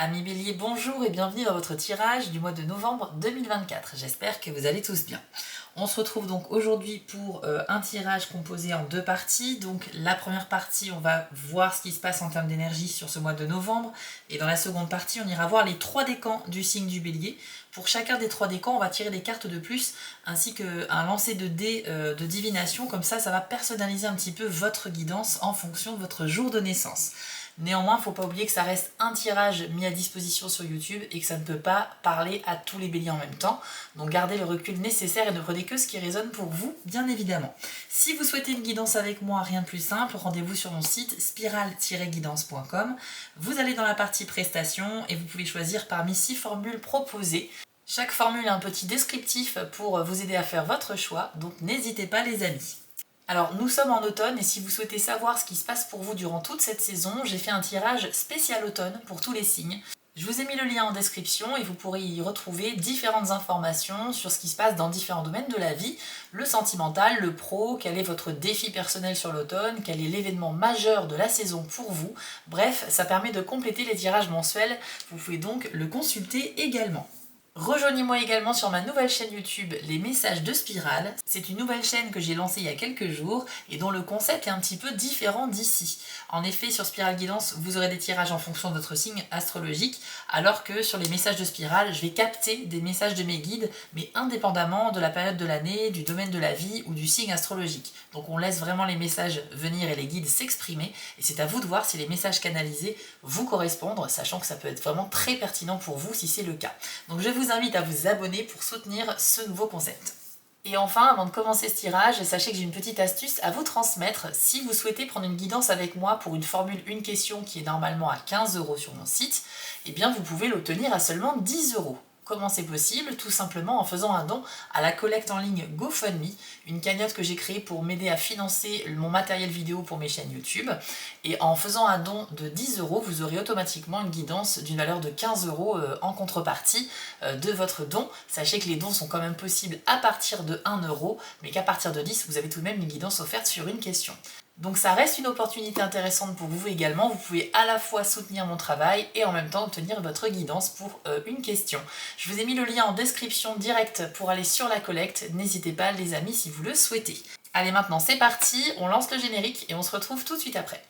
Amis Bélier, bonjour et bienvenue dans votre tirage du mois de novembre 2024. J'espère que vous allez tous bien. On se retrouve donc aujourd'hui pour un tirage composé en deux parties. Donc la première partie, on va voir ce qui se passe en termes d'énergie sur ce mois de novembre. Et dans la seconde partie, on ira voir les 3 décans du signe du Bélier. Pour chacun des 3 décans, on va tirer des cartes de plus, ainsi qu'un lancer de dés de divination. Comme ça va personnaliser un petit peu votre guidance en fonction de votre jour de naissance. Néanmoins, il ne faut pas oublier que ça reste un tirage mis à disposition sur YouTube et que ça ne peut pas parler à tous les béliers en même temps. Donc gardez le recul nécessaire et ne prenez que ce qui résonne pour vous, bien évidemment. Si vous souhaitez une guidance avec moi, rien de plus simple, rendez-vous sur mon site spiral-guidance.com. Vous allez dans la partie prestations et vous pouvez choisir parmi 6 formules proposées. Chaque formule a un petit descriptif pour vous aider à faire votre choix, donc n'hésitez pas les amis. Alors nous sommes en automne et si vous souhaitez savoir ce qui se passe pour vous durant toute cette saison, j'ai fait un tirage spécial automne pour tous les signes. Je vous ai mis le lien en description et vous pourrez y retrouver différentes informations sur ce qui se passe dans différents domaines de la vie, le sentimental, le pro, quel est votre défi personnel sur l'automne, quel est l'événement majeur de la saison pour vous. Bref, ça permet de compléter les tirages mensuels, vous pouvez donc le consulter également. Rejoignez-moi également sur ma nouvelle chaîne YouTube Les Messages de Spiral. C'est une nouvelle chaîne que j'ai lancée il y a quelques jours et dont le concept est un petit peu différent d'ici. En effet, sur Spiral Guidance, vous aurez des tirages en fonction de votre signe astrologique, alors que sur les messages de Spiral, je vais capter des messages de mes guides, mais indépendamment de la période de l'année, du domaine de la vie ou du signe astrologique. Donc on laisse vraiment les messages venir et les guides s'exprimer, et c'est à vous de voir si les messages canalisés vous correspondent, sachant que ça peut être vraiment très pertinent pour vous si c'est le cas. Donc je vous invite à vous abonner pour soutenir ce nouveau concept. Et enfin, avant de commencer ce tirage, sachez que j'ai une petite astuce à vous transmettre. Si vous souhaitez prendre une guidance avec moi pour une formule, une question qui est normalement à 15 € sur mon site, eh bien vous pouvez l'obtenir à seulement 10 €. Comment c'est possible? Tout simplement en faisant un don à la collecte en ligne GoFundMe, une cagnotte que j'ai créée pour m'aider à financer mon matériel vidéo pour mes chaînes YouTube. Et en faisant un don de 10 €, vous aurez automatiquement une guidance d'une valeur de 15 € en contrepartie de votre don. Sachez que les dons sont quand même possibles à partir de 1 €, mais qu'à partir de 10, vous avez tout de même une guidance offerte sur une question. Donc ça reste une opportunité intéressante pour vous également, vous pouvez à la fois soutenir mon travail et en même temps obtenir votre guidance pour une question. Je vous ai mis le lien en description direct pour aller sur la collecte, n'hésitez pas les amis si vous le souhaitez. Allez maintenant c'est parti, on lance le générique et on se retrouve tout de suite après.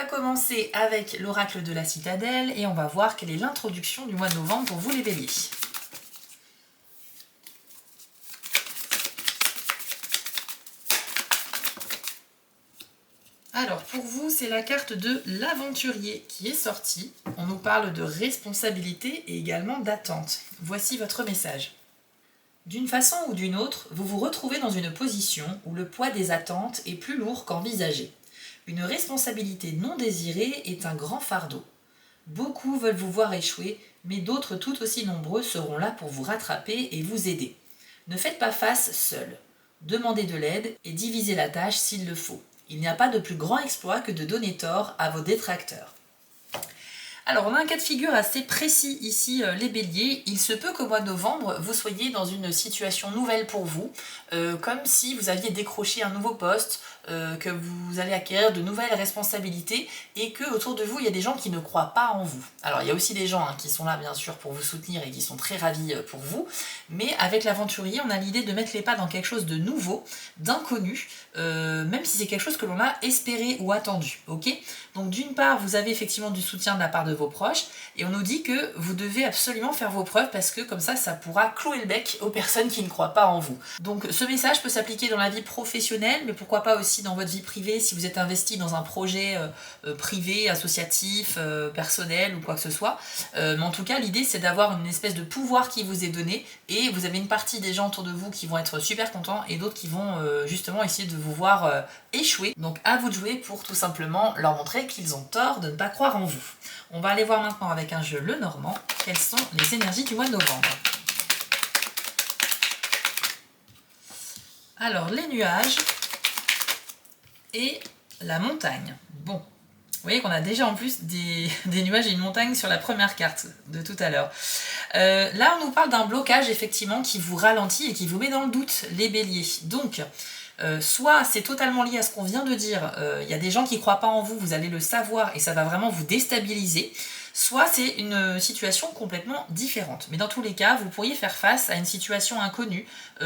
Commencer avec l'oracle de la citadelle et on va voir quelle est l'introduction du mois de novembre pour vous les béliers. Alors pour vous c'est la carte de l'aventurier qui est sortie. On nous parle de responsabilité et également d'attente. Voici votre message. D'une façon ou d'une autre, vous vous retrouvez dans une position où le poids des attentes est plus lourd qu'envisagé. Une responsabilité non désirée est un grand fardeau. Beaucoup veulent vous voir échouer, mais d'autres tout aussi nombreux seront là pour vous rattraper et vous aider. Ne faites pas face seul. Demandez de l'aide et divisez la tâche s'il le faut. Il n'y a pas de plus grand exploit que de donner tort à vos détracteurs. Alors on a un cas de figure assez précis ici les béliers, il se peut qu'au mois de novembre vous soyez dans une situation nouvelle pour vous, comme si vous aviez décroché un nouveau poste, que vous allez acquérir de nouvelles responsabilités et que autour de vous il y a des gens qui ne croient pas en vous. Alors il y a aussi des gens qui sont là bien sûr pour vous soutenir et qui sont très ravis pour vous, mais avec l'aventurier on a l'idée de mettre les pas dans quelque chose de nouveau, d'inconnu, même si c'est quelque chose que l'on a espéré ou attendu, ok? Donc d'une part vous avez effectivement du soutien de la part de vos proches et on nous dit que vous devez absolument faire vos preuves parce que comme ça pourra clouer le bec aux personnes qui ne croient pas en vous. Donc ce message peut s'appliquer dans la vie professionnelle mais pourquoi pas aussi dans votre vie privée si vous êtes investi dans un projet privé, associatif, personnel ou quoi que ce soit. Mais en tout cas l'idée c'est d'avoir une espèce de pouvoir qui vous est donné et vous avez une partie des gens autour de vous qui vont être super contents et d'autres qui vont justement essayer de vous voir échouer. Donc à vous de jouer pour tout simplement leur montrer qu'ils ont tort de ne pas croire en vous. On va aller voir maintenant avec un jeu Lenormand quelles sont les énergies du mois de novembre. Alors, les nuages et la montagne. Bon, vous voyez qu'on a déjà en plus des nuages et une montagne sur la première carte de tout à l'heure. Là, on nous parle d'un blocage, effectivement, qui vous ralentit et qui vous met dans le doute, les béliers. Donc, soit c'est totalement lié à ce qu'on vient de dire, il y a des gens qui ne croient pas en vous, vous allez le savoir et ça va vraiment vous déstabiliser, soit c'est une situation complètement différente. Mais dans tous les cas, vous pourriez faire face à une situation inconnue,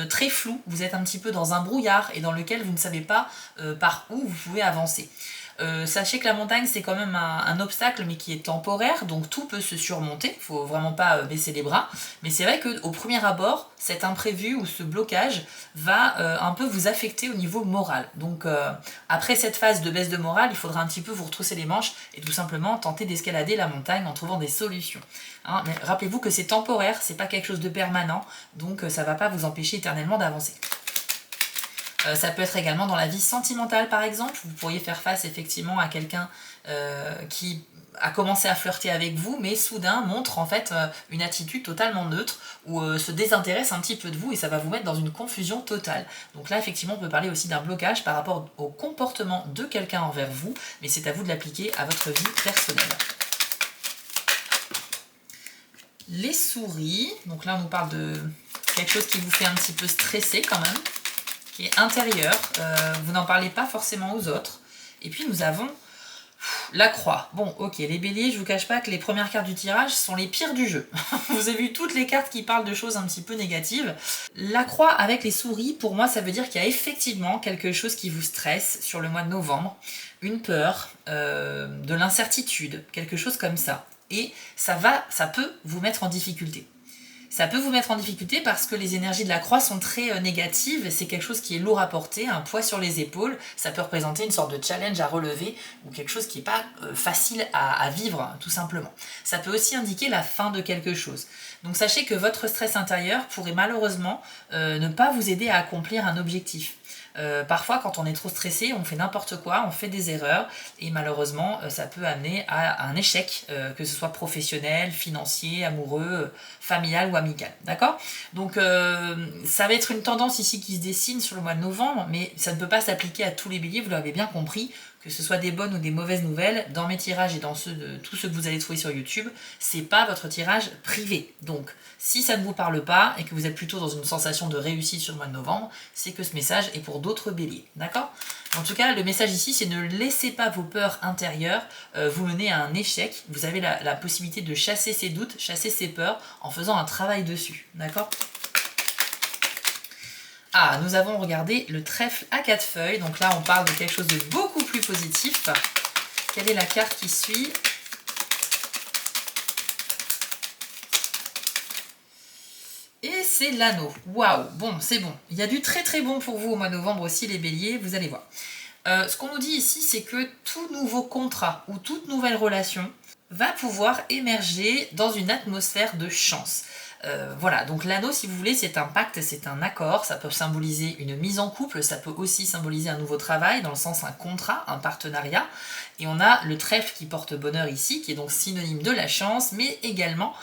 très floue, vous êtes un petit peu dans un brouillard et dans lequel vous ne savez pas par où vous pouvez avancer. Sachez que la montagne c'est quand même un obstacle mais qui est temporaire, donc tout peut se surmonter, il ne faut vraiment pas baisser les bras, mais c'est vrai qu'au premier abord, cet imprévu ou ce blocage va un peu vous affecter au niveau moral. Donc après cette phase de baisse de morale, il faudra un petit peu vous retrousser les manches et tout simplement tenter d'escalader la montagne en trouvant des solutions. Hein, mais rappelez-vous que c'est temporaire, c'est pas quelque chose de permanent, donc ça ne va pas vous empêcher éternellement d'avancer. Ça peut être également dans la vie sentimentale par exemple, vous pourriez faire face effectivement à quelqu'un qui a commencé à flirter avec vous mais soudain montre en fait une attitude totalement neutre ou se désintéresse un petit peu de vous et ça va vous mettre dans une confusion totale. Donc là effectivement on peut parler aussi d'un blocage par rapport au comportement de quelqu'un envers vous, mais c'est à vous de l'appliquer à votre vie personnelle. Les souris, donc là on nous parle de quelque chose qui vous fait un petit peu stresser quand même, qui est intérieur, vous n'en parlez pas forcément aux autres. Et puis nous avons la croix. Bon, ok, les béliers, je vous cache pas que les premières cartes du tirage sont les pires du jeu. Vous avez vu toutes les cartes qui parlent de choses un petit peu négatives. La croix avec les souris, pour moi, ça veut dire qu'il y a effectivement quelque chose qui vous stresse sur le mois de novembre. Une peur, de l'incertitude, quelque chose comme ça. Et ça peut vous mettre en difficulté. Ça peut vous mettre en difficulté parce que les énergies de la croix sont très négatives, c'est quelque chose qui est lourd à porter, un poids sur les épaules, ça peut représenter une sorte de challenge à relever ou quelque chose qui n'est pas facile à vivre tout simplement. Ça peut aussi indiquer la fin de quelque chose. Donc sachez que votre stress intérieur pourrait malheureusement ne pas vous aider à accomplir un objectif. Parfois quand on est trop stressé, on fait n'importe quoi, on fait des erreurs et malheureusement ça peut amener à un échec, que ce soit professionnel, financier, amoureux, familial ou amical, d'accord? Donc ça va être une tendance ici qui se dessine sur le mois de novembre, mais ça ne peut pas s'appliquer à tous les béliers, vous l'avez bien compris, que ce soit des bonnes ou des mauvaises nouvelles, dans mes tirages et dans tous ceux que vous allez trouver sur YouTube, c'est pas votre tirage privé. Donc, si ça ne vous parle pas et que vous êtes plutôt dans une sensation de réussite sur le mois de novembre, c'est que ce message est pour d'autres béliers, d'accord? En tout cas, le message ici, c'est ne laissez pas vos peurs intérieures vous mener à un échec. Vous avez la possibilité de chasser ces doutes, chasser ces peurs en faisant un travail dessus, d'accord? Ah, nous avons regardé le trèfle à 4 feuilles. Donc là, on parle de quelque chose de beaucoup plus positif. Quelle est la carte qui suit? Et c'est l'anneau. Waouh, bon, c'est bon. Il y a du très très bon pour vous au mois de novembre aussi, les béliers, vous allez voir. Ce qu'on nous dit ici, c'est que tout nouveau contrat ou toute nouvelle relation va pouvoir émerger dans une atmosphère de chance. Voilà, donc l'anneau, si vous voulez, c'est un pacte, c'est un accord, ça peut symboliser une mise en couple, ça peut aussi symboliser un nouveau travail, dans le sens un contrat, un partenariat, et on a le trèfle qui porte bonheur ici, qui est donc synonyme de la chance, mais également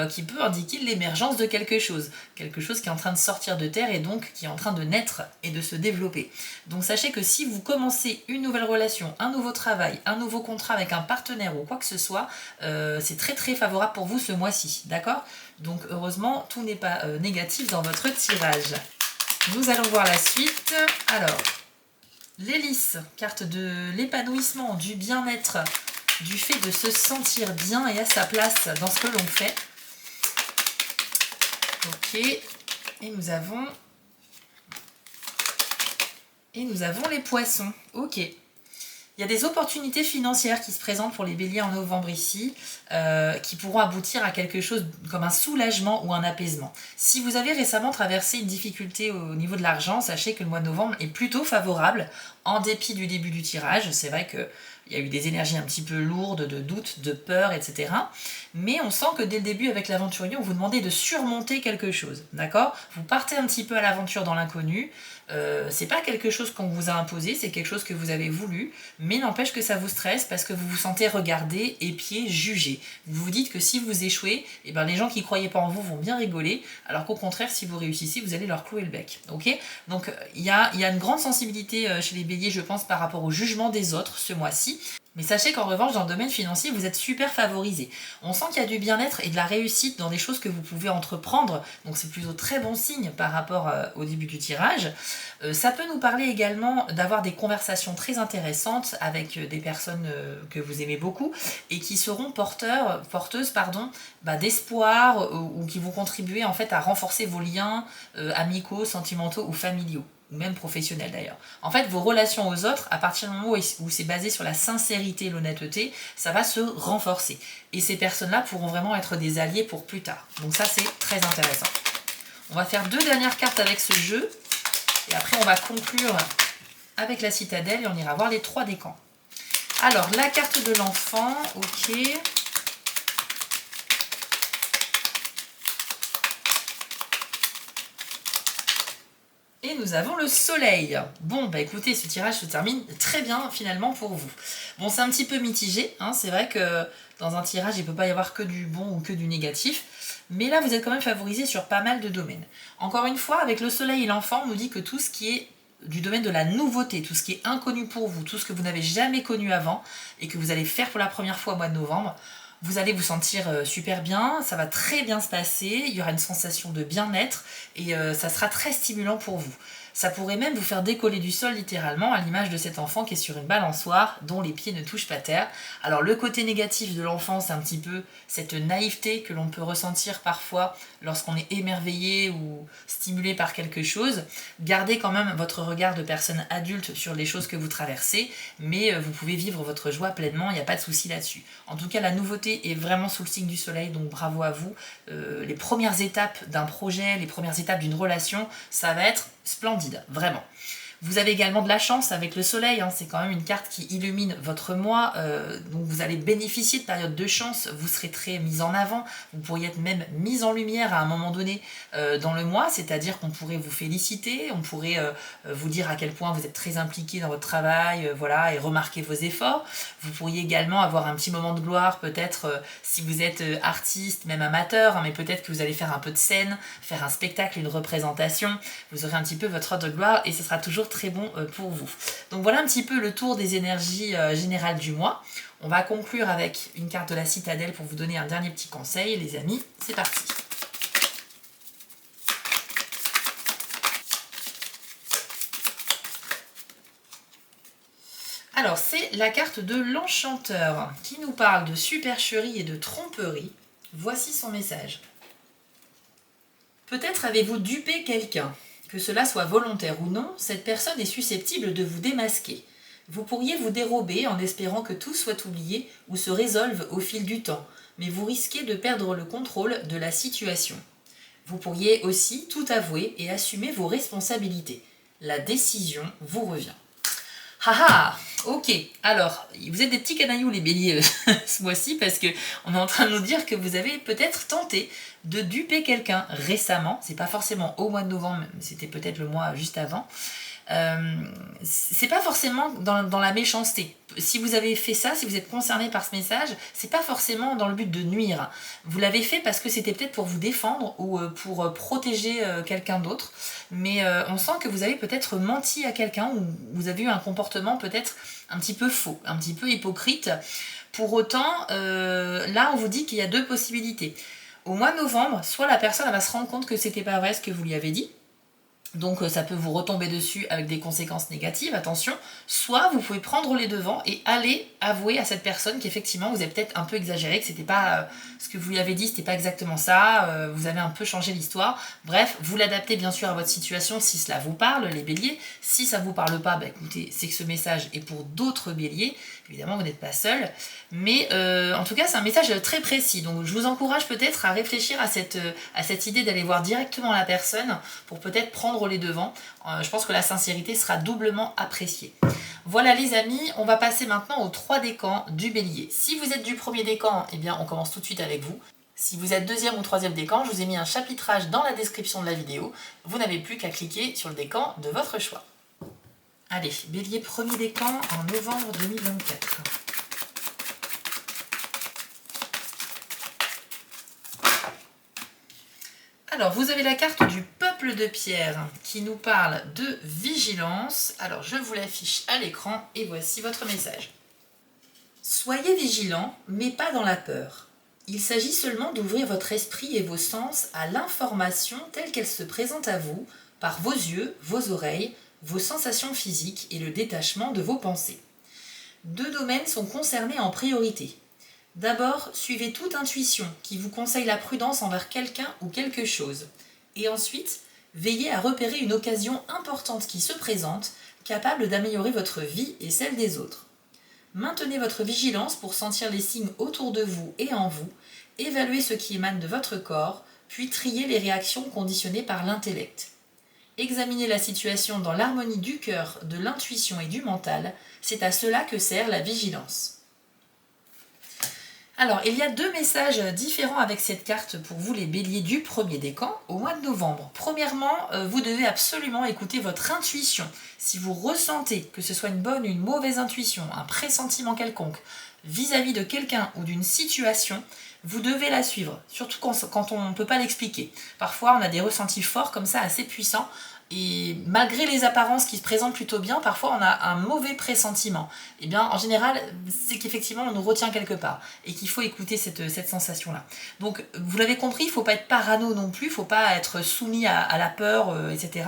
qui peut indiquer l'émergence de quelque chose qui est en train de sortir de terre et donc qui est en train de naître et de se développer. Donc sachez que si vous commencez une nouvelle relation, un nouveau travail, un nouveau contrat avec un partenaire ou quoi que ce soit, c'est très très favorable pour vous ce mois-ci, d'accord? Donc heureusement, tout n'est pas négatif dans votre tirage. Nous allons voir la suite. Alors, l'hélice, carte de l'épanouissement, du bien-être, du fait de se sentir bien et à sa place dans ce que l'on fait. Ok, et nous avons les poissons. Ok. Il y a des opportunités financières qui se présentent pour les béliers en novembre ici, qui pourront aboutir à quelque chose comme un soulagement ou un apaisement. Si vous avez récemment traversé une difficulté au niveau de l'argent, sachez que le mois de novembre est plutôt favorable, en dépit du début du tirage. C'est vrai qu'il y a eu des énergies un petit peu lourdes, de doute, de peur, etc. Mais on sent que dès le début, avec l'aventurier, on vous demandait de surmonter quelque chose, d'accord? Vous partez un petit peu à l'aventure dans l'inconnu, C'est pas quelque chose qu'on vous a imposé, c'est quelque chose que vous avez voulu, mais n'empêche que ça vous stresse parce que vous vous sentez regardé, épié, jugé. Vous vous dites que si vous échouez, eh ben les gens qui croyaient pas en vous vont bien rigoler, alors qu'au contraire, si vous réussissez, vous allez leur clouer le bec. Ok? Donc il y a une grande sensibilité chez les béliers, je pense, par rapport au jugement des autres ce mois-ci. Mais sachez qu'en revanche, dans le domaine financier, vous êtes super favorisé. On sent qu'il y a du bien-être et de la réussite dans des choses que vous pouvez entreprendre. Donc c'est plutôt très bon signe par rapport au début du tirage. Ça peut nous parler également d'avoir des conversations très intéressantes avec des personnes que vous aimez beaucoup et qui seront porteuses d'espoir ou qui vont contribuer en fait à renforcer vos liens amicaux, sentimentaux ou familiaux ou même professionnels d'ailleurs. En fait, vos relations aux autres, à partir du moment où c'est basé sur la sincérité et l'honnêteté, ça va se renforcer. Et ces personnes-là pourront vraiment être des alliés pour plus tard. Donc ça, c'est très intéressant. On va faire 2 dernières cartes avec ce jeu. Et après, on va conclure avec la citadelle et on ira voir les 3 décans. Alors, la carte de l'enfant, ok. Et nous avons le soleil. Bon, bah écoutez, ce tirage se termine très bien finalement pour vous. Bon, c'est un petit peu mitigé, hein, c'est vrai que dans un tirage, il ne peut pas y avoir que du bon ou que du négatif. Mais là, vous êtes quand même favorisé sur pas mal de domaines. Encore une fois, avec le soleil et l'enfant, on nous dit que tout ce qui est du domaine de la nouveauté, tout ce qui est inconnu pour vous, tout ce que vous n'avez jamais connu avant et que vous allez faire pour la première fois au mois de novembre, vous allez vous sentir super bien, ça va très bien se passer, il y aura une sensation de bien-être et ça sera très stimulant pour vous. Ça pourrait même vous faire décoller du sol littéralement, à l'image de cet enfant qui est sur une balançoire dont les pieds ne touchent pas terre. Alors le côté négatif de l'enfant, c'est un petit peu cette naïveté que l'on peut ressentir parfois lorsqu'on est émerveillé ou stimulé par quelque chose. Gardez quand même votre regard de personne adulte sur les choses que vous traversez, mais vous pouvez vivre votre joie pleinement, il n'y a pas de souci là-dessus. En tout cas, la nouveauté est vraiment sous le signe du soleil, donc bravo à vous. Les premières étapes d'un projet, les premières étapes d'une relation, ça va être splendide, vraiment. Vous avez également de la chance avec le soleil, hein, c'est quand même une carte qui illumine votre mois, donc vous allez bénéficier de périodes de chance, vous serez très mis en avant, vous pourriez être même mis en lumière à un moment donné dans le mois, c'est-à-dire qu'on pourrait vous féliciter, on pourrait vous dire à quel point vous êtes très impliqué dans votre travail, voilà, et remarquer vos efforts. Vous pourriez également avoir un petit moment de gloire, peut-être si vous êtes artiste, même amateur, hein, mais peut-être que vous allez faire un peu de scène, faire un spectacle, une représentation, vous aurez un petit peu votre heure de gloire et ce sera toujours très bon pour vous. Donc voilà un petit peu le tour des énergies générales du mois. On va conclure avec une carte de la citadelle pour vous donner un dernier petit conseil, les amis. C'est parti. Alors, c'est la carte de l'enchanteur qui nous parle de supercherie et de tromperie. Voici son message. Peut-être avez-vous dupé quelqu'un. Que cela soit volontaire ou non, cette personne est susceptible de vous démasquer. Vous pourriez vous dérober en espérant que tout soit oublié ou se résolve au fil du temps, mais vous risquez de perdre le contrôle de la situation. Vous pourriez aussi tout avouer et assumer vos responsabilités. La décision vous revient. Haha, ok. Alors, vous êtes des petits canailloux les béliers ce mois-ci parce que on est en train de nous dire que vous avez peut-être tenté de duper quelqu'un récemment. C'est pas forcément au mois de novembre, mais c'était peut-être le mois juste avant. C'est pas forcément dans la méchanceté. Si vous avez fait ça, si vous êtes concerné par ce message, c'est pas forcément dans le but de nuire. Vous l'avez fait parce que c'était peut-être pour vous défendre ou pour protéger quelqu'un d'autre. Mais on sent que vous avez peut-être menti à quelqu'un ou vous avez eu un comportement peut-être un petit peu faux, un petit peu hypocrite. Pour autant, là, on vous dit qu'il y a 2 possibilités. Au mois de novembre, soit la personne va se rendre compte que c'était pas vrai ce que vous lui avez dit, donc ça peut vous retomber dessus avec des conséquences négatives, attention. Soit vous pouvez prendre les devants et aller avouer à cette personne qu'effectivement vous avez peut-être un peu exagéré, que c'était pas ce que vous lui avez dit, c'était pas exactement ça, vous avez un peu changé l'histoire. Bref, vous l'adaptez bien sûr à votre situation si cela vous parle, les béliers. Si ça vous parle pas, bah écoutez, c'est que ce message est pour d'autres béliers. Évidemment, vous n'êtes pas seul. Mais en tout cas, c'est un message très précis. Donc je vous encourage peut-être à réfléchir à cette idée d'aller voir directement la personne pour peut-être prendre les devants. Je pense que la sincérité sera doublement appréciée. Voilà les amis, on va passer maintenant aux 3 décans du bélier. Si vous êtes du premier décan, eh bien on commence tout de suite avec vous. Si vous êtes deuxième ou troisième décan, je vous ai mis un chapitrage dans la description de la vidéo. Vous n'avez plus qu'à cliquer sur le décan de votre choix. Allez, Bélier, premier décan en novembre 2024. Alors, vous avez la carte du peuple de pierre qui nous parle de vigilance. Alors, je vous l'affiche à l'écran et voici votre message. Soyez vigilants, mais pas dans la peur. Il s'agit seulement d'ouvrir votre esprit et vos sens à l'information telle qu'elle se présente à vous, par vos yeux, vos oreilles, vos sensations physiques et le détachement de vos pensées. 2 domaines sont concernés en priorité. D'abord, suivez toute intuition qui vous conseille la prudence envers quelqu'un ou quelque chose. Et ensuite, veillez à repérer une occasion importante qui se présente, capable d'améliorer votre vie et celle des autres. Maintenez votre vigilance pour sentir les signes autour de vous et en vous, évaluez ce qui émane de votre corps, puis triez les réactions conditionnées par l'intellect. Examinez la situation dans l'harmonie du cœur, de l'intuition et du mental, c'est à cela que sert la vigilance. Alors, il y a 2 messages différents avec cette carte pour vous les béliers du premier décan au mois de novembre. Premièrement, vous devez absolument écouter votre intuition. Si vous ressentez que ce soit une bonne ou une mauvaise intuition, un pressentiment quelconque, vis-à-vis de quelqu'un ou d'une situation, vous devez la suivre, surtout quand on ne peut pas l'expliquer. Parfois, on a des ressentis forts comme ça, assez puissants, et malgré les apparences qui se présentent plutôt bien, parfois on a un mauvais pressentiment. Et bien, en général, c'est qu'effectivement on nous retient quelque part et qu'il faut écouter cette sensation-là. Donc, vous l'avez compris, il ne faut pas être parano non plus, il ne faut pas être soumis à la peur, etc.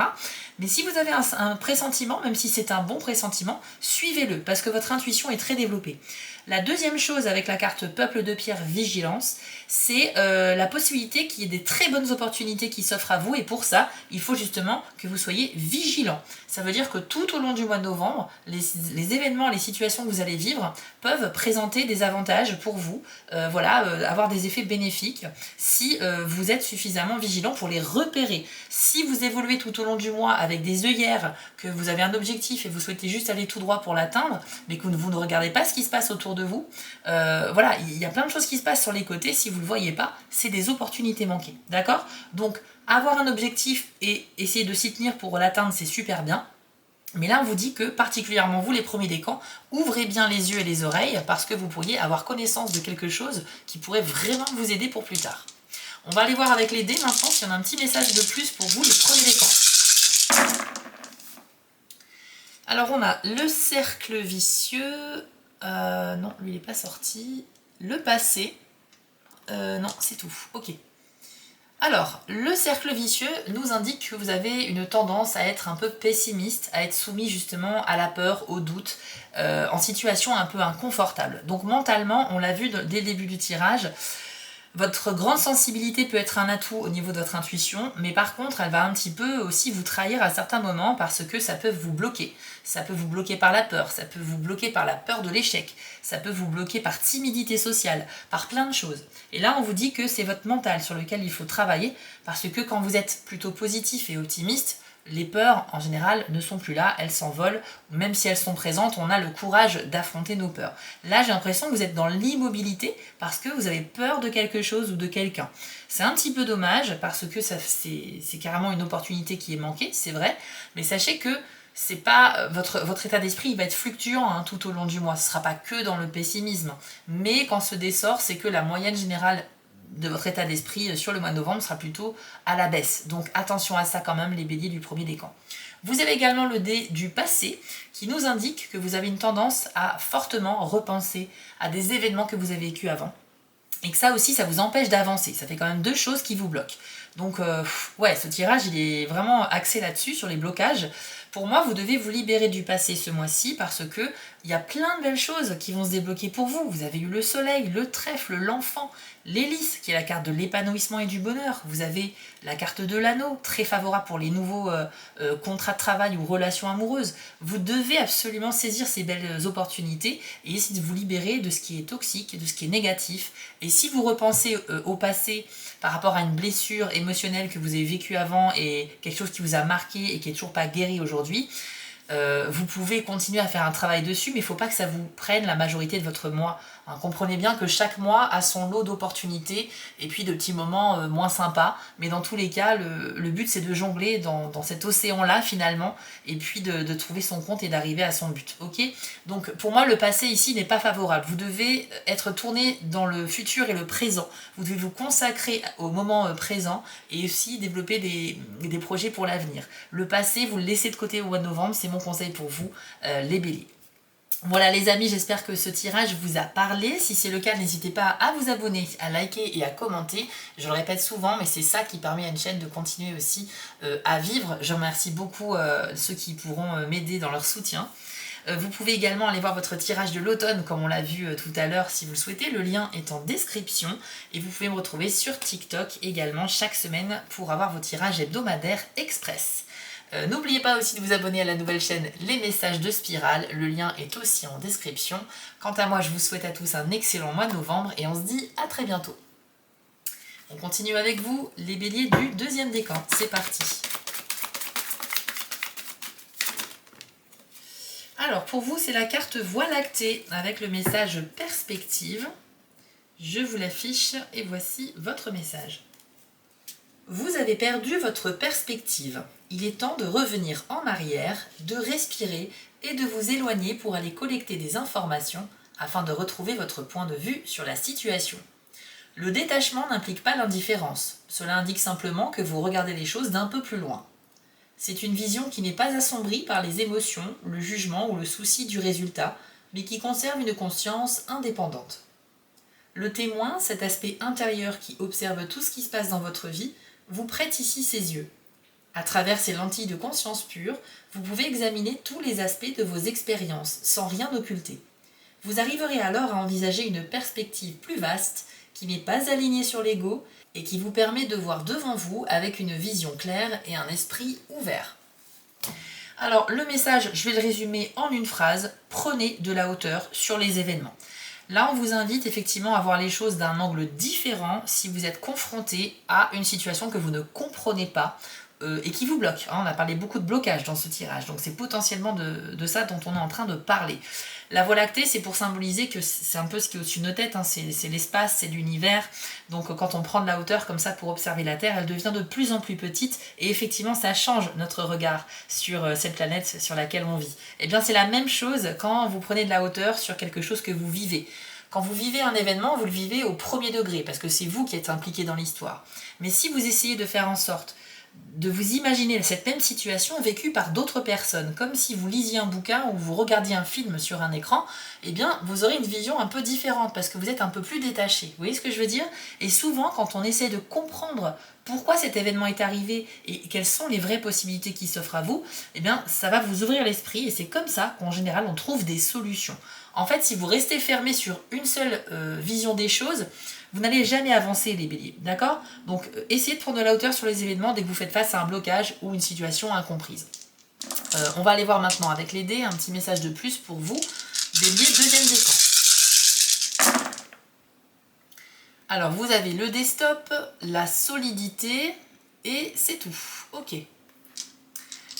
Mais si vous avez un pressentiment, même si c'est un bon pressentiment, suivez-le, parce que votre intuition est très développée. La deuxième chose avec la carte Peuple de Pierre Vigilance, c'est la possibilité qu'il y ait des très bonnes opportunités qui s'offrent à vous, et pour ça, il faut justement que vous soyez vigilant. Ça veut dire que tout au long du mois de novembre, les événements, les situations que vous allez vivre peuvent présenter des avantages pour vous, avoir des effets bénéfiques si vous êtes suffisamment vigilant pour les repérer. Si vous évoluez tout au long du mois avec des œillères, que vous avez un objectif et vous souhaitez juste aller tout droit pour l'atteindre, mais que vous ne regardez pas ce qui se passe autour de vous, il y a plein de choses qui se passent sur les côtés, si vous ne le voyez pas, c'est des opportunités manquées, d'accord? Donc, avoir un objectif et essayer de s'y tenir pour l'atteindre, c'est super bien. Mais là, on vous dit que, particulièrement vous, les premiers décans, ouvrez bien les yeux et les oreilles parce que vous pourriez avoir connaissance de quelque chose qui pourrait vraiment vous aider pour plus tard. On va aller voir avec les dés maintenant s'il y en a un petit message de plus pour vous, les premiers décans. Alors, on a le cercle vicieux. Non, lui, il n'est pas sorti. Le passé. Non, c'est tout. Ok. Alors, le cercle vicieux nous indique que vous avez une tendance à être un peu pessimiste, à être soumis justement à la peur, au doute, en situation un peu inconfortable. Donc mentalement, on l'a vu dès le début du tirage, votre grande sensibilité peut être un atout au niveau de votre intuition, mais par contre, elle va un petit peu aussi vous trahir à certains moments parce que ça peut vous bloquer. Ça peut vous bloquer par la peur, ça peut vous bloquer par la peur de l'échec, ça peut vous bloquer par timidité sociale, par plein de choses. Et là, on vous dit que c'est votre mental sur lequel il faut travailler parce que quand vous êtes plutôt positif et optimiste, les peurs, en général, ne sont plus là, elles s'envolent. Même si elles sont présentes, on a le courage d'affronter nos peurs. Là, j'ai l'impression que vous êtes dans l'immobilité parce que vous avez peur de quelque chose ou de quelqu'un. C'est un petit peu dommage parce que c'est carrément une opportunité qui est manquée, c'est vrai. Mais sachez que c'est pas votre état d'esprit, il va être fluctuant tout au long du mois. Ce ne sera pas que dans le pessimisme. Mais quand ce dessort, c'est que la moyenne générale de votre état d'esprit sur le mois de novembre sera plutôt à la baisse. Donc attention à ça quand même, les béliers du premier décan. Vous avez également le dé du passé qui nous indique que vous avez une tendance à fortement repenser à des événements que vous avez vécus avant. Et que ça aussi, ça vous empêche d'avancer. Ça fait quand même 2 choses qui vous bloquent. Donc ce tirage, il est vraiment axé là-dessus, sur les blocages. Pour moi, vous devez vous libérer du passé ce mois-ci parce que il y a plein de belles choses qui vont se débloquer pour vous. Vous avez eu le soleil, le trèfle, l'enfant, l'hélice, qui est la carte de l'épanouissement et du bonheur. Vous avez la carte de l'anneau, très favorable pour les nouveaux contrats de travail ou relations amoureuses. Vous devez absolument saisir ces belles opportunités et essayer de vous libérer de ce qui est toxique, de ce qui est négatif. Et si vous repensez au passé par rapport à une blessure émotionnelle que vous avez vécue avant et quelque chose qui vous a marqué et qui n'est toujours pas guéri aujourd'hui, vous pouvez continuer à faire un travail dessus, mais il ne faut pas que ça vous prenne la majorité de votre mois. Hein, comprenez bien que chaque mois a son lot d'opportunités et puis de petits moments moins sympas. Mais dans tous les cas, le but c'est de jongler dans cet océan-là finalement et puis de trouver son compte et d'arriver à son but. Ok? Donc pour moi, le passé ici n'est pas favorable. Vous devez être tourné dans le futur et le présent. Vous devez vous consacrer au moment présent et aussi développer des projets pour l'avenir. Le passé, vous le laissez de côté au mois de novembre, c'est mon conseil pour vous, les béliers. Voilà les amis, j'espère que ce tirage vous a parlé. Si c'est le cas, n'hésitez pas à vous abonner, à liker et à commenter. Je le répète souvent, mais c'est ça qui permet à une chaîne de continuer aussi à vivre. Je remercie beaucoup ceux qui pourront m'aider dans leur soutien. Vous pouvez également aller voir votre tirage de l'automne, comme on l'a vu tout à l'heure, si vous le souhaitez. Le lien est en description. Et vous pouvez me retrouver sur TikTok également chaque semaine pour avoir vos tirages hebdomadaires express. N'oubliez pas aussi de vous abonner à la nouvelle chaîne Les Messages de Spirale, le lien est aussi en description. Quant à moi, je vous souhaite à tous un excellent mois de novembre et on se dit à très bientôt. On continue avec vous, les béliers du deuxième décan, c'est parti. Alors pour vous, c'est la carte Voie lactée avec le message perspective. Je vous l'affiche et voici votre message. Vous avez perdu votre perspective. Il est temps de revenir en arrière, de respirer et de vous éloigner pour aller collecter des informations afin de retrouver votre point de vue sur la situation. Le détachement n'implique pas l'indifférence. Cela indique simplement que vous regardez les choses d'un peu plus loin. C'est une vision qui n'est pas assombrie par les émotions, le jugement ou le souci du résultat, mais qui conserve une conscience indépendante. Le témoin, cet aspect intérieur qui observe tout ce qui se passe dans votre vie, vous prête ici ses yeux. À travers ces lentilles de conscience pure, vous pouvez examiner tous les aspects de vos expériences sans rien occulter. Vous arriverez alors à envisager une perspective plus vaste qui n'est pas alignée sur l'ego et qui vous permet de voir devant vous avec une vision claire et un esprit ouvert. Alors le message, je vais le résumer en une phrase, prenez de la hauteur sur les événements. Là, on vous invite effectivement à voir les choses d'un angle différent si vous êtes confronté à une situation que vous ne comprenez pas et qui vous bloque. On a parlé beaucoup de blocage dans ce tirage, donc c'est potentiellement de ça dont on est en train de parler. La Voie lactée, c'est pour symboliser que c'est un peu ce qui est au-dessus de nos têtes, hein, c'est l'espace, c'est l'univers. Donc quand on prend de la hauteur comme ça pour observer la Terre, elle devient de plus en plus petite et effectivement ça change notre regard sur cette planète sur laquelle on vit. Et bien c'est la même chose quand vous prenez de la hauteur sur quelque chose que vous vivez. Quand vous vivez un événement, vous le vivez au premier degré parce que c'est vous qui êtes impliqué dans l'histoire. Mais si vous essayez de faire en sorte de vous imaginer cette même situation vécue par d'autres personnes, comme si vous lisiez un bouquin ou vous regardiez un film sur un écran, eh bien vous aurez une vision un peu différente parce que vous êtes un peu plus détaché. Vous voyez ce que je veux dire? Et souvent, quand on essaie de comprendre pourquoi cet événement est arrivé et quelles sont les vraies possibilités qui s'offrent à vous, eh bien ça va vous ouvrir l'esprit et c'est comme ça qu'en général on trouve des solutions. En fait, si vous restez fermé sur une seule vision des choses, vous n'allez jamais avancer les béliers, d'accord? Donc essayez de prendre de la hauteur sur les événements dès que vous faites face à un blocage ou une situation incomprise. On va aller voir maintenant avec les dés, un petit message de plus pour vous, bélier deuxième décan. Alors vous avez le dé stop, la solidité et c'est tout. Ok.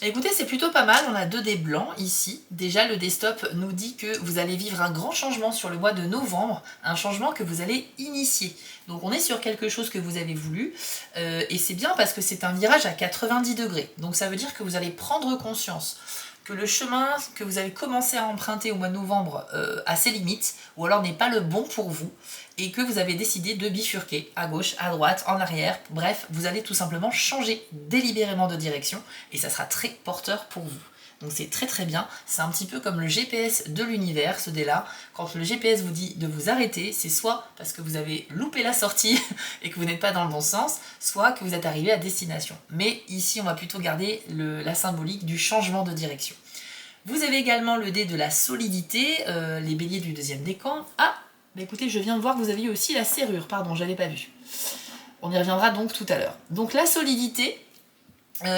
Écoutez, c'est plutôt pas mal, on a 2 dés blancs ici. Déjà, le dé stop nous dit que vous allez vivre un grand changement sur le mois de novembre, un changement que vous allez initier. Donc on est sur quelque chose que vous avez voulu, et c'est bien parce que c'est un virage à 90 degrés. Donc ça veut dire que vous allez prendre conscience que le chemin que vous avez commencé à emprunter au mois de novembre a ses limites, ou alors n'est pas le bon pour vous, et que vous avez décidé de bifurquer à gauche, à droite, en arrière, bref, vous allez tout simplement changer délibérément de direction, et ça sera très porteur pour vous. Donc c'est très très bien, c'est un petit peu comme le GPS de l'univers, ce dé-là. Quand le GPS vous dit de vous arrêter, c'est soit parce que vous avez loupé la sortie et que vous n'êtes pas dans le bon sens, soit que vous êtes arrivé à destination. Mais ici, on va plutôt garder la symbolique du changement de direction. Vous avez également le dé de la solidité, les béliers du deuxième décan. Ah, bah écoutez, je viens de voir que vous aviez aussi la serrure, pardon, j'avais pas vu. On y reviendra donc tout à l'heure. Donc la solidité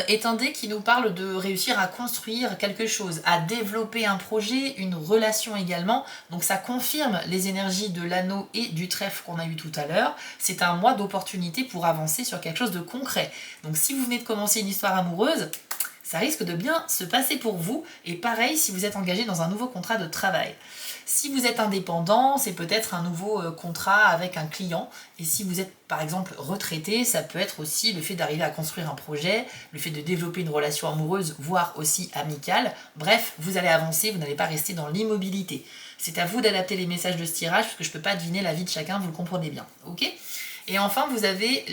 est un dé qui nous parle de réussir à construire quelque chose, à développer un projet, une relation également. Donc ça confirme les énergies de l'anneau et du trèfle qu'on a eu tout à l'heure. C'est un mois d'opportunité pour avancer sur quelque chose de concret. Donc si vous venez de commencer une histoire amoureuse, ça risque de bien se passer pour vous. Et pareil si vous êtes engagé dans un nouveau contrat de travail. Si vous êtes indépendant, c'est peut-être un nouveau contrat avec un client. Et si vous êtes par exemple retraité, ça peut être aussi le fait d'arriver à construire un projet, le fait de développer une relation amoureuse, voire aussi amicale. Bref, vous allez avancer, vous n'allez pas rester dans l'immobilité. C'est à vous d'adapter les messages de ce tirage, parce que je ne peux pas deviner la vie de chacun, vous le comprenez bien. Ok ? Et enfin, vous avez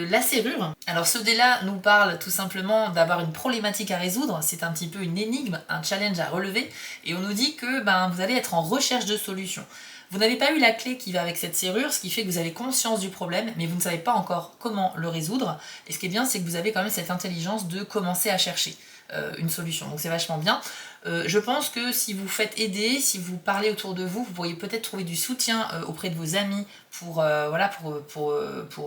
la serrure. Alors ce dé-là nous parle tout simplement d'avoir une problématique à résoudre. C'est un petit peu une énigme, un challenge à relever. Et on nous dit que vous allez être en recherche de solutions. Vous n'avez pas eu la clé qui va avec cette serrure, ce qui fait que vous avez conscience du problème, mais vous ne savez pas encore comment le résoudre. Et ce qui est bien, c'est que vous avez quand même cette intelligence de commencer à chercher une solution. Donc c'est vachement bien. Je pense que si vous faites aider, si vous parlez autour de vous, vous pourriez peut-être trouver du soutien auprès de vos amis pour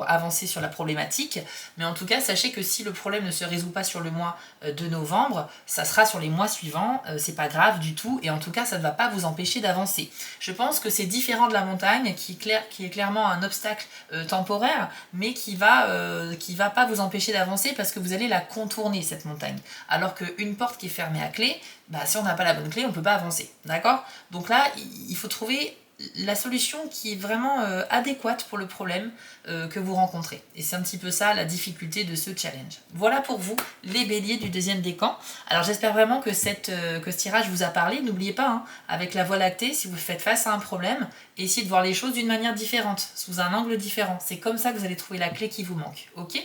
avancer sur la problématique. Mais en tout cas, sachez que si le problème ne se résout pas sur le mois de novembre, ça sera sur les mois suivants. C'est pas grave du tout. Et en tout cas, ça ne va pas vous empêcher d'avancer. Je pense que c'est différent de la montagne, qui est clairement un obstacle temporaire, mais qui va pas vous empêcher d'avancer parce que vous allez la contourner, cette montagne. Alors qu'une porte qui est fermée à clé, si on n'a pas la bonne clé, on ne peut pas avancer. D'accord ? Donc là, il faut trouver la solution qui est vraiment adéquate pour le problème que vous rencontrez. Et c'est un petit peu ça la difficulté de ce challenge. Voilà pour vous les béliers du deuxième décan. Alors j'espère vraiment que ce tirage vous a parlé. N'oubliez pas, avec la Voie lactée, si vous faites face à un problème, essayez de voir les choses d'une manière différente, sous un angle différent. C'est comme ça que vous allez trouver la clé qui vous manque. Ok ?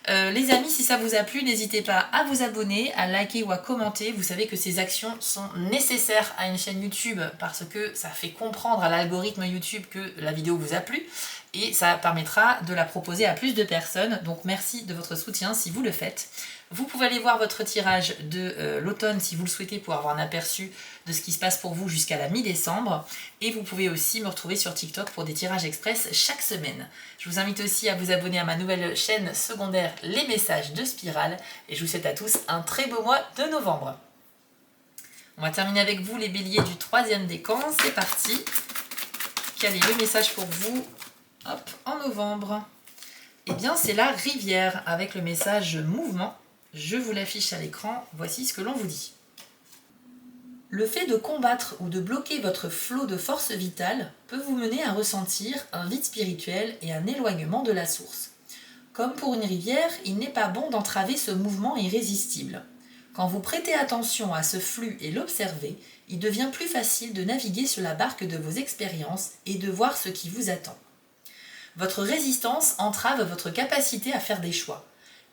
Les amis, si ça vous a plu, n'hésitez pas à vous abonner, à liker ou à commenter. Vous savez que ces actions sont nécessaires à une chaîne YouTube parce que ça fait comprendre à l'algorithme YouTube que la vidéo vous a plu et ça permettra de la proposer à plus de personnes. Donc merci de votre soutien si vous le faites. Vous pouvez aller voir votre tirage de l'automne si vous le souhaitez pour avoir un aperçu de ce qui se passe pour vous jusqu'à la mi-décembre. Et vous pouvez aussi me retrouver sur TikTok pour des tirages express chaque semaine. Je vous invite aussi à vous abonner à ma nouvelle chaîne secondaire Les Messages de Spirale. Et je vous souhaite à tous un très beau mois de novembre. On va terminer avec vous les béliers du troisième décan. C'est parti. Quel est le message pour vous en novembre? Eh bien, c'est la rivière avec le message mouvement. Je vous l'affiche à l'écran, voici ce que l'on vous dit. Le fait de combattre ou de bloquer votre flot de force vitale peut vous mener à ressentir un vide spirituel et un éloignement de la source. Comme pour une rivière, il n'est pas bon d'entraver ce mouvement irrésistible. Quand vous prêtez attention à ce flux et l'observez, il devient plus facile de naviguer sur la barque de vos expériences et de voir ce qui vous attend. Votre résistance entrave votre capacité à faire des choix.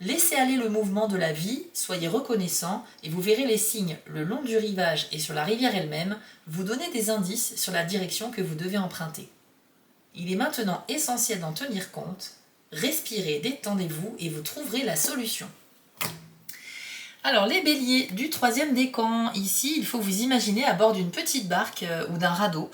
Laissez aller le mouvement de la vie, soyez reconnaissant et vous verrez les signes le long du rivage et sur la rivière elle-même vous donner des indices sur la direction que vous devez emprunter. Il est maintenant essentiel d'en tenir compte. Respirez, détendez-vous et vous trouverez la solution. Alors les béliers du troisième décan, ici il faut vous imaginer à bord d'une petite barque ou d'un radeau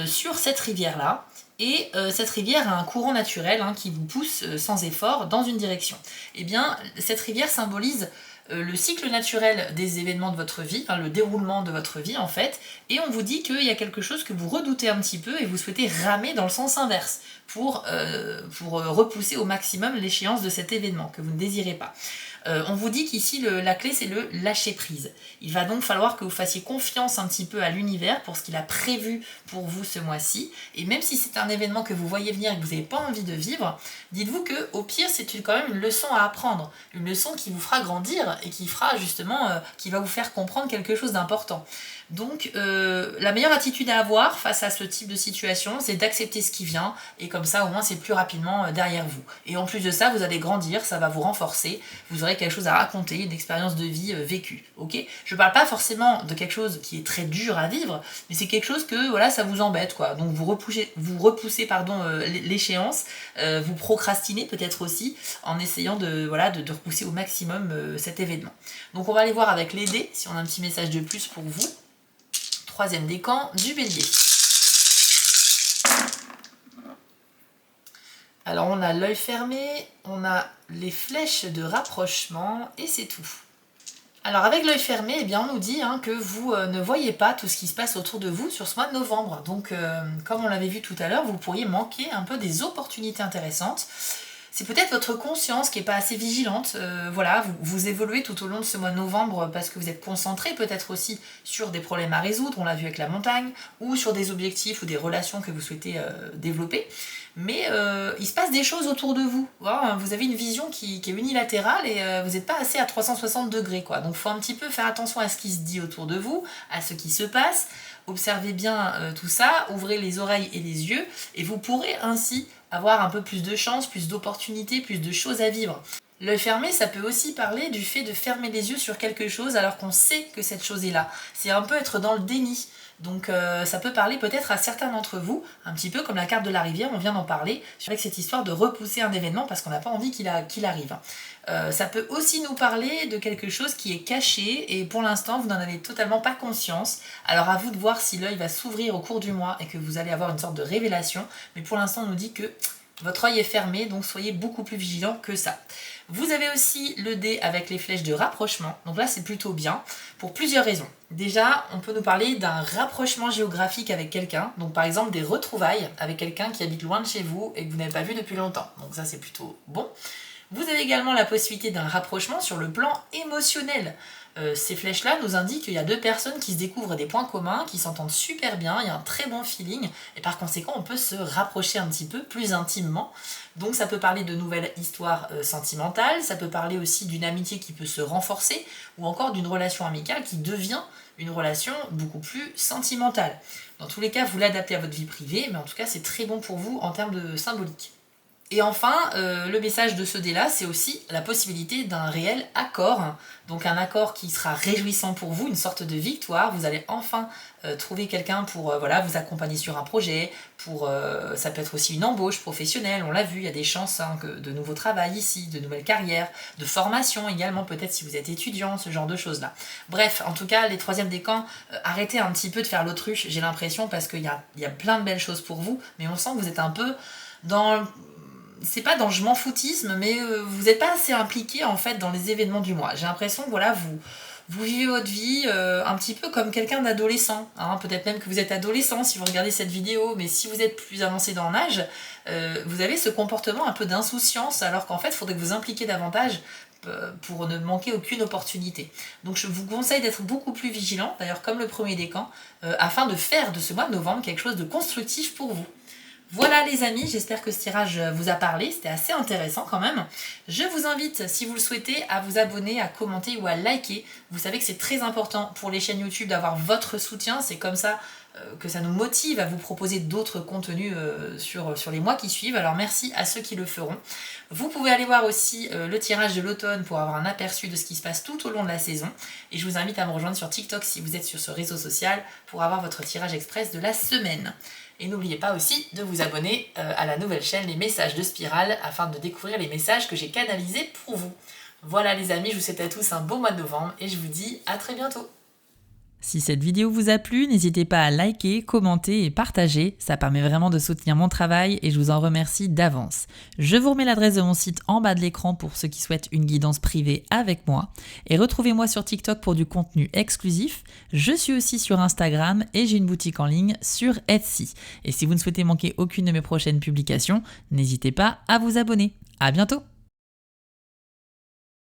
sur cette rivière-là. Et cette rivière a un courant naturel qui vous pousse sans effort dans une direction. Eh bien, cette rivière symbolise le cycle naturel des événements de votre vie, le déroulement de votre vie en fait, et on vous dit qu'il y a quelque chose que vous redoutez un petit peu et vous souhaitez ramer dans le sens inverse pour repousser au maximum l'échéance de cet événement que vous ne désirez pas. On vous dit qu'ici la clé c'est le lâcher prise. Il va donc falloir que vous fassiez confiance un petit peu à l'univers pour ce qu'il a prévu pour vous ce mois-ci. Et même si c'est un événement que vous voyez venir et que vous n'avez pas envie de vivre, dites-vous que au pire c'est quand même une leçon à apprendre. Une leçon qui vous fera grandir et qui fera justement, qui va vous faire comprendre quelque chose d'important. Donc la meilleure attitude à avoir face à ce type de situation, c'est d'accepter ce qui vient et comme ça au moins c'est plus rapidement derrière vous. Et en plus de ça, vous allez grandir, ça va vous renforcer, vous aurez quelque chose à raconter, une expérience de vie vécue. Ok ? Je parle pas forcément de quelque chose qui est très dur à vivre, mais c'est quelque chose que voilà, ça vous embête quoi. Donc vous repoussez l'échéance, vous procrastinez peut-être aussi en essayant de repousser au maximum cet événement. Donc on va aller voir avec les dés si on a un petit message de plus pour vous. Troisième décan du bélier. Alors on a l'œil fermé, on a les flèches de rapprochement et c'est tout. Alors avec l'œil fermé, eh bien, on nous dit que vous ne voyez pas tout ce qui se passe autour de vous sur ce mois de novembre. Donc comme on l'avait vu tout à l'heure, vous pourriez manquer un peu des opportunités intéressantes. C'est peut-être votre conscience qui n'est pas assez vigilante. Voilà, vous évoluez tout au long de ce mois de novembre parce que vous êtes concentré peut-être aussi sur des problèmes à résoudre, on l'a vu avec la montagne, ou sur des objectifs ou des relations que vous souhaitez développer. Mais il se passe des choses autour de vous. Voilà, vous avez une vision qui est unilatérale et vous n'êtes pas assez à 360 degrés, quoi. Donc il faut un petit peu faire attention à ce qui se dit autour de vous, à ce qui se passe. Observez bien tout ça, ouvrez les oreilles et les yeux et vous pourrez ainsi avoir un peu plus de chance, plus d'opportunités, plus de choses à vivre. L'œil fermé, ça peut aussi parler du fait de fermer les yeux sur quelque chose alors qu'on sait que cette chose est là. C'est un peu être dans le déni. Donc ça peut parler peut-être à certains d'entre vous, un petit peu comme la carte de la rivière, on vient d'en parler, avec cette histoire de repousser un événement parce qu'on n'a pas envie qu'il arrive. Ça peut aussi nous parler de quelque chose qui est caché et pour l'instant vous n'en avez totalement pas conscience. Alors à vous de voir si l'œil va s'ouvrir au cours du mois et que vous allez avoir une sorte de révélation, mais pour l'instant on nous dit que votre œil est fermé, donc soyez beaucoup plus vigilant que ça. Vous avez aussi le dé avec les flèches de rapprochement, donc là c'est plutôt bien, pour plusieurs raisons. Déjà, on peut nous parler d'un rapprochement géographique avec quelqu'un, donc par exemple des retrouvailles avec quelqu'un qui habite loin de chez vous et que vous n'avez pas vu depuis longtemps, donc ça c'est plutôt bon. Vous avez également la possibilité d'un rapprochement sur le plan émotionnel. Ces flèches-là nous indiquent qu'il y a deux personnes qui se découvrent des points communs, qui s'entendent super bien, il y a un très bon feeling, et par conséquent on peut se rapprocher un petit peu plus intimement. Donc ça peut parler de nouvelles histoires sentimentales, ça peut parler aussi d'une amitié qui peut se renforcer, ou encore d'une relation amicale qui devient une relation beaucoup plus sentimentale. Dans tous les cas, vous l'adaptez à votre vie privée, mais en tout cas c'est très bon pour vous en termes de symbolique. Et enfin, le message de ce dé-là, c'est aussi la possibilité d'un réel accord. Donc un accord qui sera réjouissant pour vous, une sorte de victoire. Vous allez enfin trouver quelqu'un pour vous accompagner sur un projet. Ça peut être aussi une embauche professionnelle, on l'a vu, il y a des chances de nouveaux travail ici, de nouvelles carrières, de formation également, peut-être si vous êtes étudiant, ce genre de choses-là. Bref, en tout cas, les troisièmes décans, arrêtez un petit peu de faire l'autruche, j'ai l'impression, parce qu'il y a plein de belles choses pour vous, mais on sent que vous êtes un peu dans... C'est pas dans je m'en foutisme, mais vous n'êtes pas assez impliqué en fait dans les événements du mois. J'ai l'impression que voilà, vous vivez votre vie un petit peu comme quelqu'un d'adolescent. Hein. Peut-être même que vous êtes adolescent si vous regardez cette vidéo, mais si vous êtes plus avancé dans l'âge, vous avez ce comportement un peu d'insouciance, alors qu'en fait, il faudrait que vous impliquiez davantage pour ne manquer aucune opportunité. Donc je vous conseille d'être beaucoup plus vigilant, d'ailleurs comme le premier décan, afin de faire de ce mois de novembre quelque chose de constructif pour vous. Voilà les amis, j'espère que ce tirage vous a parlé, c'était assez intéressant quand même. Je vous invite, si vous le souhaitez, à vous abonner, à commenter ou à liker. Vous savez que c'est très important pour les chaînes YouTube d'avoir votre soutien, c'est comme ça que ça nous motive à vous proposer d'autres contenus sur les mois qui suivent. Alors merci à ceux qui le feront. Vous pouvez aller voir aussi le tirage de l'automne pour avoir un aperçu de ce qui se passe tout au long de la saison. Et je vous invite à me rejoindre sur TikTok si vous êtes sur ce réseau social pour avoir votre tirage express de la semaine. Et n'oubliez pas aussi de vous abonner à la nouvelle chaîne Les Messages de Spirale afin de découvrir les messages que j'ai canalisés pour vous. Voilà les amis, je vous souhaite à tous un beau mois de novembre et je vous dis à très bientôt. Si cette vidéo vous a plu, n'hésitez pas à liker, commenter et partager, ça permet vraiment de soutenir mon travail et je vous en remercie d'avance. Je vous remets l'adresse de mon site en bas de l'écran pour ceux qui souhaitent une guidance privée avec moi et retrouvez-moi sur TikTok pour du contenu exclusif. Je suis aussi sur Instagram et j'ai une boutique en ligne sur Etsy. Et si vous ne souhaitez manquer aucune de mes prochaines publications, n'hésitez pas à vous abonner. À bientôt!